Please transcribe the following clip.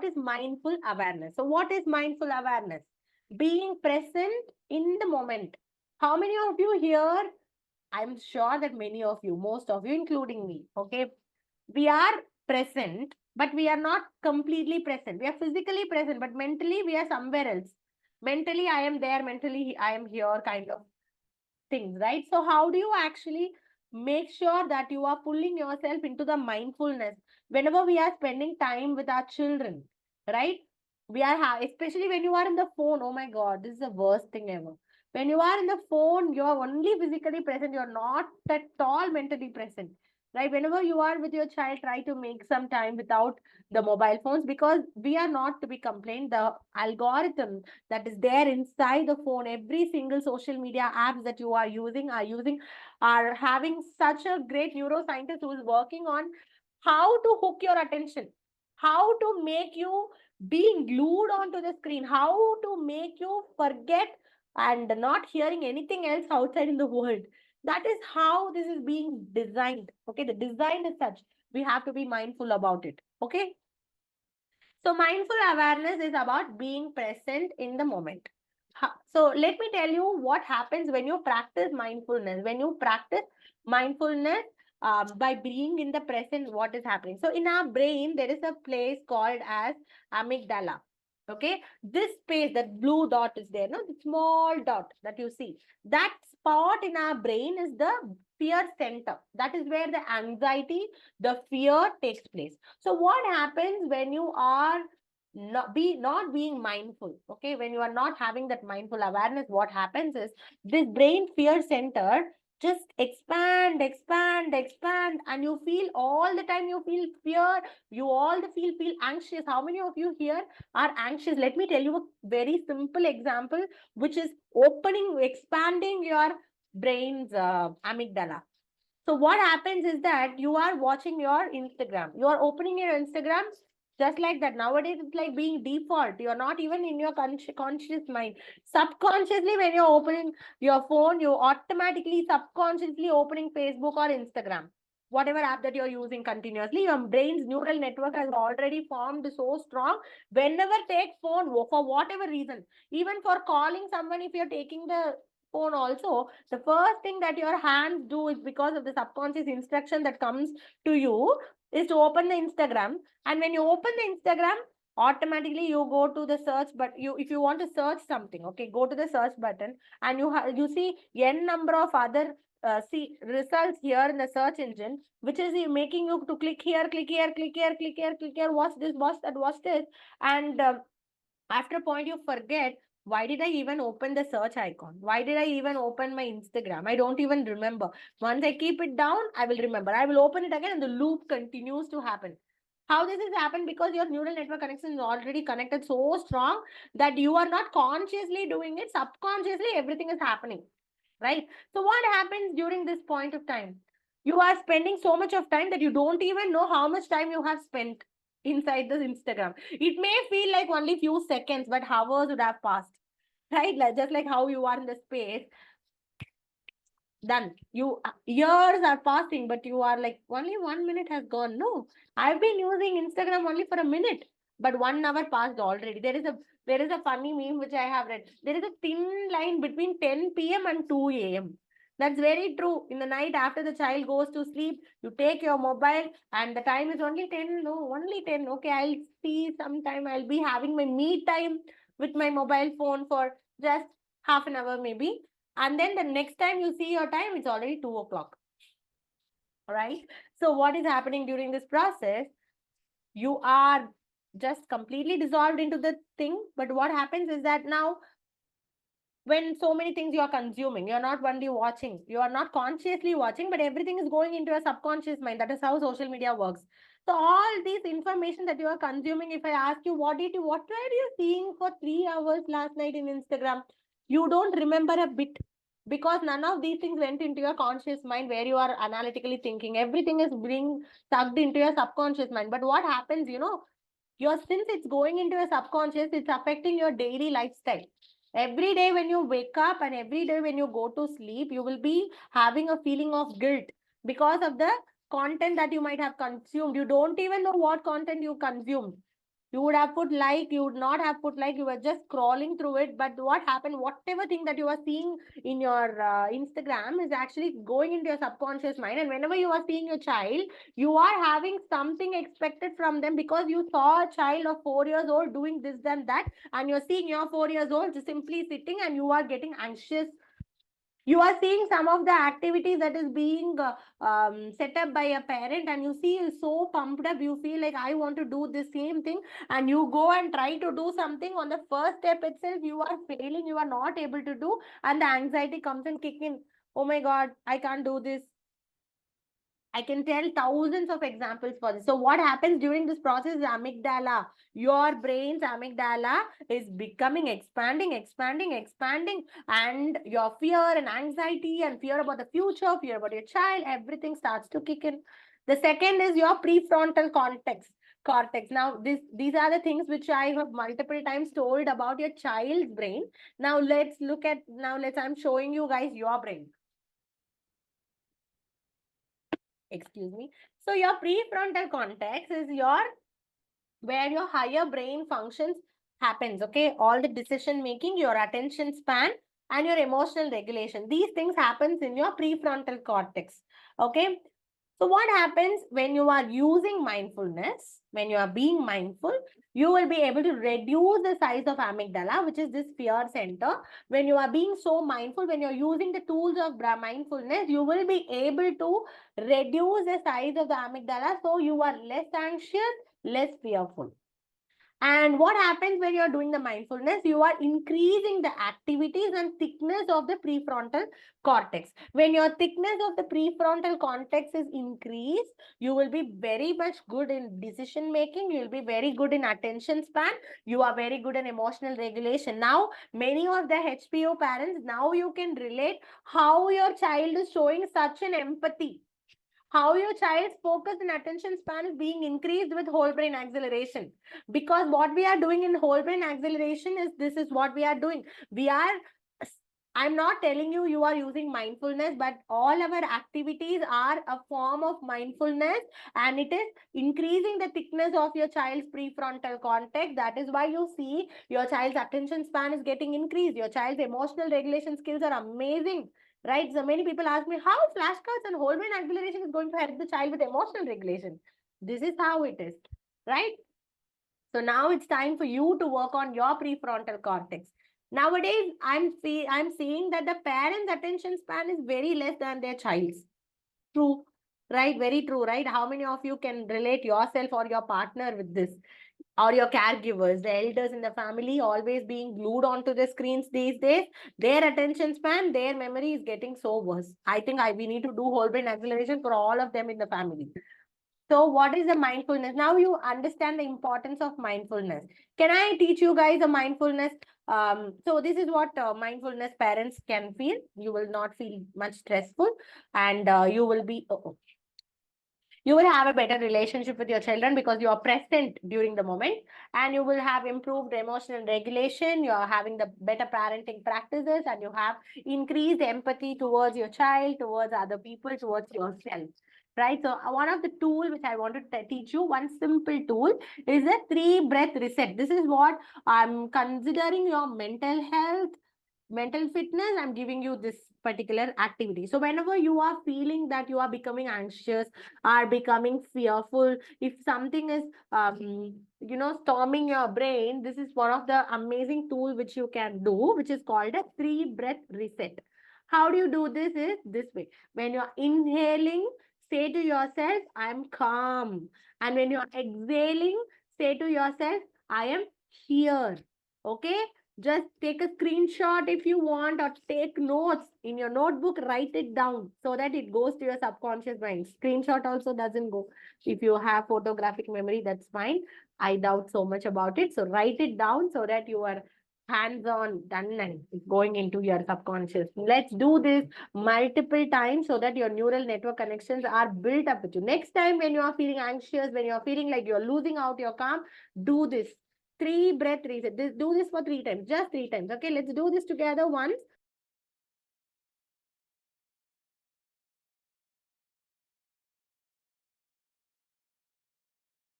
what is mindful awareness. So what is mindful awareness? Being present in the moment. How many of you here? I'm sure that many of you, most of you, including me, okay, we are present, but we are not completely present. We are physically present, but mentally we are somewhere else. Mentally, I am there, mentally, I am here, kind of things, right? So, how do you actually make sure that you are pulling yourself into the mindfulness whenever we are spending time with our children, right? We are, especially when you are in the phone. Oh my God, this is the worst thing ever. When you are in the phone, you are only physically present, you're not at all mentally present, right? Whenever you are with your child, try to make some time without the mobile phones, because we are not to be complained. The algorithm that is there inside the phone, every single social media apps that you are having such a great neuroscientist who is working on how to hook your attention, how to make you being glued onto the screen, how to make you forget and not hearing anything else outside in the world. That is how this is being designed. Okay, the design is such. We have to be mindful about it. Okay. So mindful awareness is about being present in the moment. So let me tell you what happens when you practice mindfulness. When you practice mindfulness by being in the present, what is happening? So in our brain, there is a place called as amygdala. Okay, this space, that blue dot is there, no, the small dot that you see. That spot in our brain is the fear center. That is where the anxiety, the fear takes place. So what happens when you are not being mindful? Okay, when you are not having that mindful awareness, what happens is this brain fear center just expand, and you feel all the time, you feel fear, you all the feel anxious. How many of you here are anxious? Let me tell you a very simple example, which is expanding your brain's amygdala. So what happens is that you are watching your Instagram. You are opening your Instagram just like that. Nowadays, it's like being default. You're not even in your conscious mind. Subconsciously, when you're opening your phone, you automatically, subconsciously opening Facebook or Instagram. Whatever app that you're using continuously, your brain's neural network has already formed so strong. Whenever take phone for whatever reason, even for calling someone, if you're taking the phone also, the first thing that your hands do is, because of the subconscious instruction that comes to you, is to open the Instagram. And when you open the Instagram, automatically you go to the search, but you, if you want to search something, okay, go to the search button, and you see n number of other see results here in the search engine, which is making you to click here, click here, click here, click here, click here, watch this, watch that, watch this. And after a point you forget, why did I even open the search icon? Why did I even open my Instagram? I don't even remember. Once I keep it down, I will remember. I will open it again, and the loop continues to happen. How this has happened? Because your neural network connection is already connected so strong that you are not consciously doing it. Subconsciously, everything is happening, right? So what happens during this point of time? You are spending so much of time that you don't even know how much time you have spent inside the Instagram. It may feel like only few seconds, but hours would have passed, right? Like, just like how you are in the space, done. You years are passing, but you are like, only 1 minute has gone. No, I've been using Instagram only for a minute, but 1 hour passed already. There is a funny meme which I have read. There is a thin line between 10 p.m. and 2 a.m. That's very true. In the night after the child goes to sleep, you take your mobile and the time is only 10. No, only 10. Okay, I'll see sometime. I'll be having my me time with my mobile phone for just half an hour maybe. And then the next time you see your time, it's already 2 o'clock. All right. So what is happening during this process? You are just completely dissolved into the thing. But what happens is that now, when so many things you are consuming, you're not only watching, you are not consciously watching, but everything is going into your subconscious mind. That is how social media works. So all these information that you are consuming, if I ask you, what were you seeing for 3 hours last night in Instagram? You don't remember a bit, because none of these things went into your conscious mind where you are analytically thinking. Everything is being tugged into your subconscious mind. But what happens, since it's going into your subconscious, it's affecting your daily lifestyle. Every day when you wake up and every day when you go to sleep, you will be having a feeling of guilt because of the content that you might have consumed. You don't even know what content you consumed. You would have put like, you would not have put like, you were just scrolling through it. But what happened, whatever thing that you are seeing in your Instagram is actually going into your subconscious mind. And whenever you are seeing a child, you are having something expected from them, because you saw a child of 4 years old doing this and that, and you're seeing your 4 years old just simply sitting, and you are getting anxious. You are seeing some of the activities that is being set up by a parent, and you see you so pumped up, you feel like I want to do the same thing, and you go and try to do something. On the first step itself you are failing, you are not able to do, and the anxiety comes and kick in. Oh my god, I can't do this. I can tell thousands of examples for this. So what happens during this process is amygdala. Your brain's amygdala is becoming expanding, and your fear and anxiety and fear about the future, fear about your child, everything starts to kick in. The second is your prefrontal cortex. Now, these are the things which I have multiple times told about your child's brain. Now I'm showing you guys your brain. Excuse me. So your prefrontal cortex is where your higher brain functions happens. Okay, all the decision making, your attention span, and your emotional regulation, these things happens in your prefrontal cortex. Okay, so what happens when you are using mindfulness, when you are being mindful, you will be able to reduce the size of amygdala, which is this fear center. When you are being so mindful, when you're using the tools of mindfulness, you will be able to reduce the size of the amygdala, so you are less anxious, less fearful. And what happens when you're doing the mindfulness? You are increasing the activities and thickness of the prefrontal cortex. When your thickness of the prefrontal cortex is increased, you will be very much good in decision making. You will be very good in attention span. You are very good in emotional regulation. Now, many of the HPO parents, now you can relate how your child is showing such an empathy, how your child's focus and attention span is being increased with whole brain acceleration. Because what we are doing in whole brain acceleration is, this is what we are doing. I'm not telling you you are using mindfulness, but all our activities are a form of mindfulness, and it is increasing the thickness of your child's prefrontal cortex. That is why you see your child's attention span is getting increased. Your child's emotional regulation skills are amazing. Right? So many people ask me how flashcards and whole brain acceleration is going to help the child with emotional regulation. This is how it is. Right? So now it's time for you to work on your prefrontal cortex. Nowadays, I'm seeing that the parents' attention span is very less than their child's. True, right? Very true, right? How many of you can relate yourself or your partner with this? Or your caregivers, the elders in the family, always being glued onto the screens these days, their attention span, their memory is getting so worse. I think we need to do whole brain acceleration for all of them in the family. So what is the mindfulness? Now you understand the importance of mindfulness. Can I teach you guys a mindfulness? So this is what mindfulness parents can feel. You will not feel much stressful, and you will be, you will have a better relationship with your children because you are present during the moment, and you will have improved emotional regulation. You are having the better parenting practices, and you have increased empathy towards your child, towards other people, towards yourself. Right? So one of the tool which I want to teach you, one simple tool, is a 3 breath reset. This is what I'm considering your mental health, mental fitness. I'm giving you this particular activity. So whenever you are feeling that you are becoming anxious, are becoming fearful, if something is storming your brain, this is one of the amazing tool which you can do, which is called a 3 breath reset. How do you do this? Is this way. When you're inhaling, say to yourself, I am calm. And when you're exhaling, say to yourself, I am here. Okay, just take a screenshot if you want, or take notes in your notebook, write it down so that it goes to your subconscious mind. Screenshot also doesn't go. If you have photographic memory, that's fine. I doubt so much about it. So write it down so that you are hands-on done and it's going into your subconscious. Let's do this multiple times so that your neural network connections are built up with you. Next time when you are feeling anxious, when you are feeling like you're losing out your calm, do this. 3 breath reset. Do this for 3 times. Just 3 times. Okay, let's do this together once.